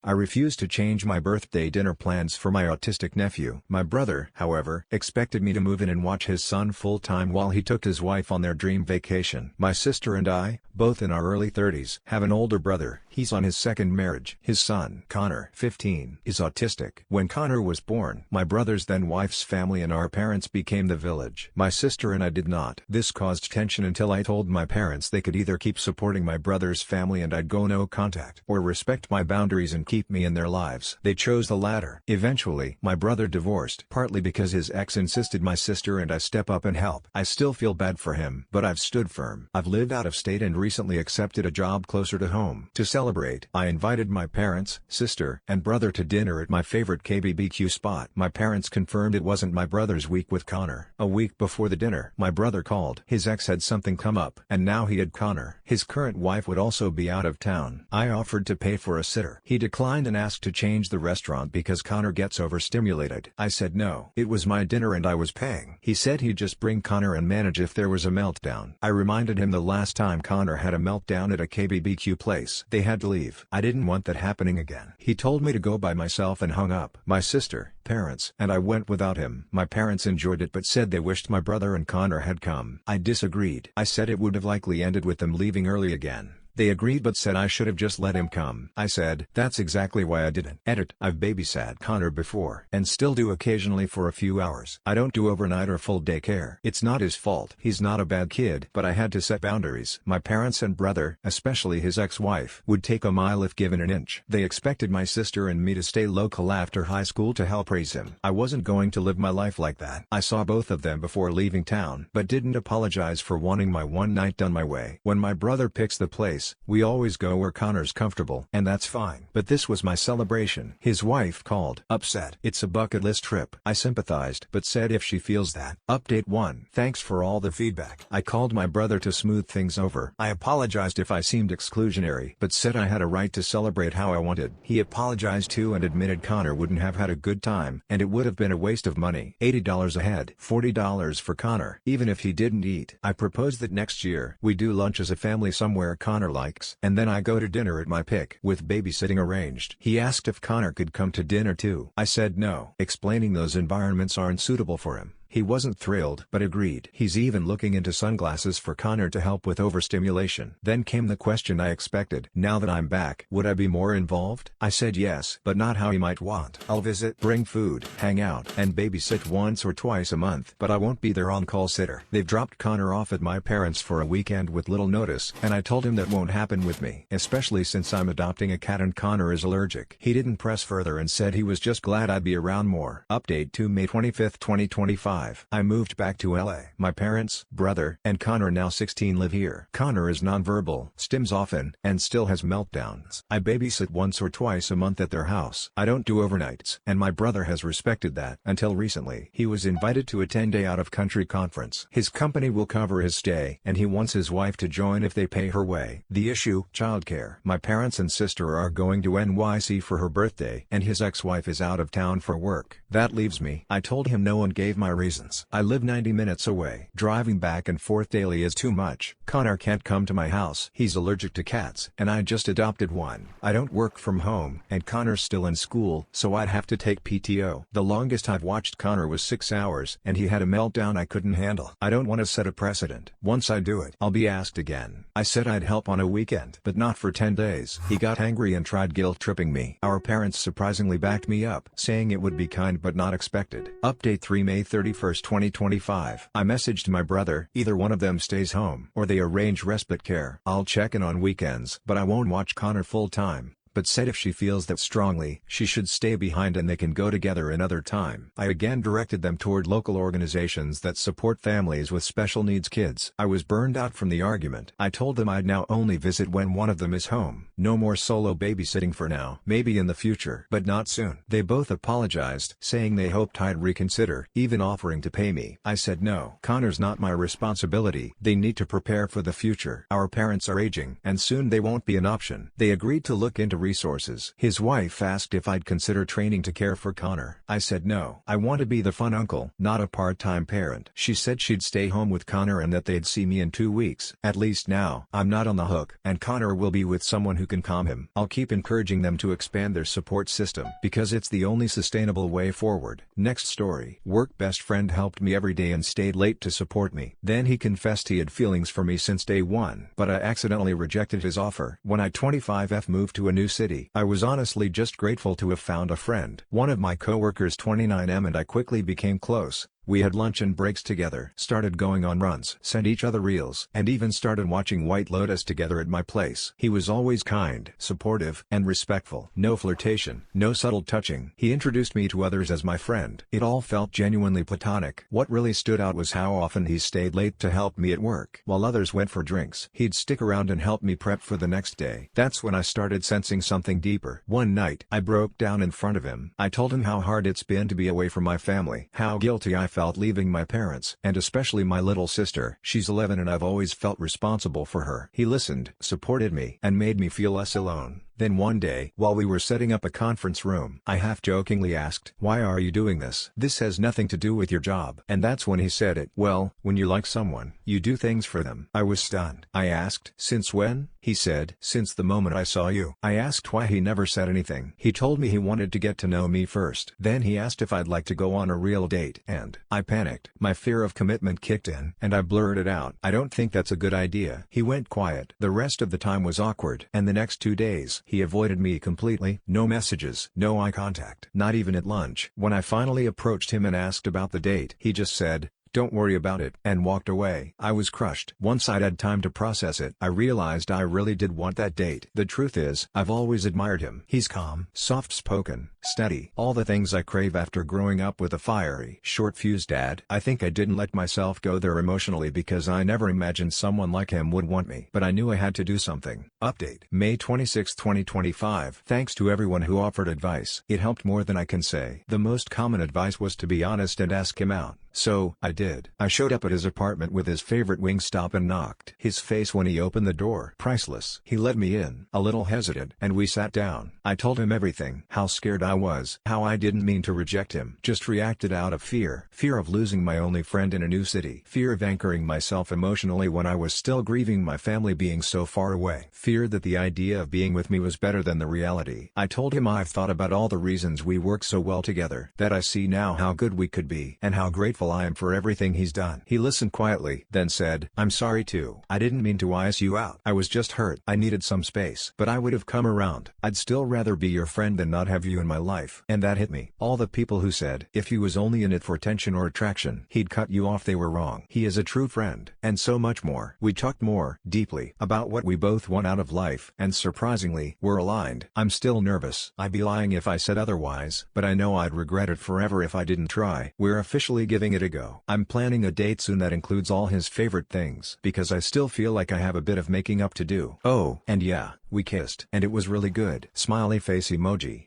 I refused to change my birthday dinner plans for my autistic nephew. My brother, however, expected me to move in and watch his son full-time while he took his wife on their dream vacation. My sister and I, both in our early 30s, have an older brother. He's on his second marriage. His son, Connor, 15, is autistic. When Connor was born, my brother's then wife's family and our parents became the village. My sister and I did not. This caused tension until I told my parents they could either keep supporting my brother's family and I'd go no contact, or respect my boundaries and keep me in their lives. They chose the latter. Eventually, my brother divorced, partly because his ex insisted my sister and I step up and help. I still feel bad for him, but I've stood firm. I've lived out of state and recently accepted a job closer to home. To celebrate, I invited my parents, sister, and brother to dinner at my favorite KBBQ spot. My parents confirmed it wasn't my brother's week with Connor. A week before the dinner, my brother called. His ex had something come up, and now he had Connor. His current wife would also be out of town. I offered to pay for a sitter. He declined and asked to change the restaurant because Connor gets overstimulated. I said no. It was my dinner and I was paying. He said he'd just bring Connor and manage if there was a meltdown. I reminded him the last time Connor had a meltdown at a KBBQ place, they had to leave. I didn't want that happening again. He told me to go by myself and hung up. My sister, parents, and I went without him. My parents enjoyed it but said they wished my brother and Connor had come. I disagreed. I said it would have likely ended with them leaving early again. They agreed but said I should have just let him come. I said, that's exactly why I didn't. Edit. I've babysat Connor before, and still do occasionally for a few hours. I don't do overnight or full daycare. It's not his fault. He's not a bad kid, but I had to set boundaries. My parents and brother, especially his ex-wife, would take a mile if given an inch. They expected my sister and me to stay local after high school to help raise him. I wasn't going to live my life like that. I saw both of them before leaving town, but didn't apologize for wanting my one night done my way. When my brother picks the place, we always go where Connor's comfortable, and that's fine. But this was my celebration. His wife called, upset. It's a bucket list trip. I sympathized, but said if she feels that. Update 1. Thanks for all the feedback. I called my brother to smooth things over. I apologized if I seemed exclusionary, but said I had a right to celebrate how I wanted. He apologized too and admitted Connor wouldn't have had a good time, and it would have been a waste of money. $80 a head. $40 for Connor, even if he didn't eat. I proposed that next year, we do lunch as a family somewhere Connor likes, and then I go to dinner at my pick, with babysitting arranged. He asked if Connor could come to dinner too. I said no, explaining those environments aren't suitable for him. He wasn't thrilled, but agreed. He's even looking into sunglasses for Connor to help with overstimulation. Then came the question I expected. Now that I'm back, would I be more involved? I said yes, but not how he might want. I'll visit, bring food, hang out, and babysit once or twice a month, but I won't be their on-call sitter. They've dropped Connor off at my parents' for a weekend with little notice, and I told him that won't happen with me, especially since I'm adopting a cat and Connor is allergic. He didn't press further and said he was just glad I'd be around more. Update to May 25, 2025. I moved back to LA. My parents, brother, and Connor, now 16, live here. Connor is nonverbal, stims often, and still has meltdowns. I babysit once or twice a month at their house. I don't do overnights, and my brother has respected that. Until recently, he was invited to a 10-day out-of-country conference. His company will cover his stay, and he wants his wife to join if they pay her way. The issue, childcare. My parents and sister are going to NYC for her birthday, and his ex-wife is out of town for work. That leaves me. I told him no and gave my reasons. I live 90 minutes away. Driving back and forth daily is too much. Connor can't come to my house. He's allergic to cats, and I just adopted one. I don't work from home, and Connor's still in school, so I'd have to take PTO. The longest I've watched Connor was 6 hours, and he had a meltdown I couldn't handle. I don't want to set a precedent. Once I do it, I'll be asked again. I said I'd help on a weekend, but not for 10 days. He got angry and tried guilt-tripping me. Our parents surprisingly backed me up, saying it would be kind but not expected. Update 3 May 31, 2025. I messaged my brother, either one of them stays home, or they arrange respite care. I'll check in on weekends, but I won't watch Connor full time. But said if she feels that strongly, she should stay behind and they can go together another time. I again directed them toward local organizations that support families with special needs kids. I was burned out from the argument. I told them I'd now only visit when one of them is home. No more solo babysitting for now. Maybe in the future, but not soon. They both apologized, saying they hoped I'd reconsider, even offering to pay me. I said no. Connor's not my responsibility. They need to prepare for the future. Our parents are aging, and soon they won't be an option. They agreed to look into resources. His wife asked if I'd consider training to care for Connor. I said no. I want to be the fun uncle, not a part-time parent. She said she'd stay home with Connor and that they'd see me in 2 weeks. At least now, I'm not on the hook, and Connor will be with someone who can calm him. I'll keep encouraging them to expand their support system, because it's the only sustainable way forward. Next story. Work best friend helped me every day and stayed late to support me. Then he confessed he had feelings for me since day one, but I accidentally rejected his offer. When I 25F moved to a new city, I was honestly just grateful to have found a friend. One of my coworkers 29M and I quickly became close. We had lunch and breaks together, started going on runs, sent each other reels, and even started watching White Lotus together at my place. He was always kind, supportive, and respectful. No flirtation, no subtle touching. He introduced me to others as my friend. It all felt genuinely platonic. What really stood out was how often he stayed late to help me at work. While others went for drinks, he'd stick around and help me prep for the next day. That's when I started sensing something deeper. One night, I broke down in front of him. I told him how hard it's been to be away from my family, how guilty I felt leaving my parents, and especially my little sister. She's 11 and I've always felt responsible for her. He listened, supported me, and made me feel less alone. Then one day, while we were setting up a conference room, I half-jokingly asked, "Why are you doing this? This has nothing to do with your job." And that's when he said it. "Well, when you like someone, you do things for them." I was stunned. I asked, "Since when?" He said, "Since the moment I saw you." I asked why. He never said anything. He told me he wanted to get to know me first. Then he asked if I'd like to go on a real date, and I panicked. My fear of commitment kicked in, and I blurted out, "I don't think that's a good idea." He went quiet. The rest of the time was awkward, and the next 2 days, he avoided me completely. No messages, no eye contact, not even at lunch. When I finally approached him and asked about the date, he just said, "Don't worry about it," and walked away. I was crushed. Once I'd had time to process it, I realized I really did want that date. The truth is, I've always admired him. He's calm, soft-spoken, steady, all the things I crave after growing up with a fiery, short-fused dad. I think I didn't let myself go there emotionally because I never imagined someone like him would want me. But I knew I had to do something. Update: May 26, 2025. Thanks to everyone who offered advice. It helped more than I can say. The most common advice was to be honest and ask him out. So, I did. I showed up at his apartment with his favorite Wingstop and knocked. His face when he opened the door, priceless. He let me in, a little hesitant, and we sat down. I told him everything, how scared I was, how I didn't mean to reject him, just reacted out of fear. Fear of losing my only friend in a new city. Fear of anchoring myself emotionally when I was still grieving my family being so far away. Fear that the idea of being with me was better than the reality. I told him I've thought about all the reasons we work so well together, that I see now how good we could be, and how grateful I am for everything he's done. He listened quietly, then said, "I'm sorry too. I didn't mean to ice you out. I was just hurt. I needed some space. But I would have come around. I'd still rather be your friend than not have you in my life." And that hit me. All the people who said, if he was only in it for attention or attraction, he'd cut you off, they were wrong. He is a true friend. And so much more. We talked more, deeply, about what we both want out of life, and surprisingly, we're aligned. I'm still nervous. I'd be lying if I said otherwise, but I know I'd regret it forever if I didn't try. We're officially giving it a go. I'm planning a date soon that includes all his favorite things, because I still feel like I have a bit of making up to do. Oh, and yeah, we kissed, and it was really good. Smiley face emoji.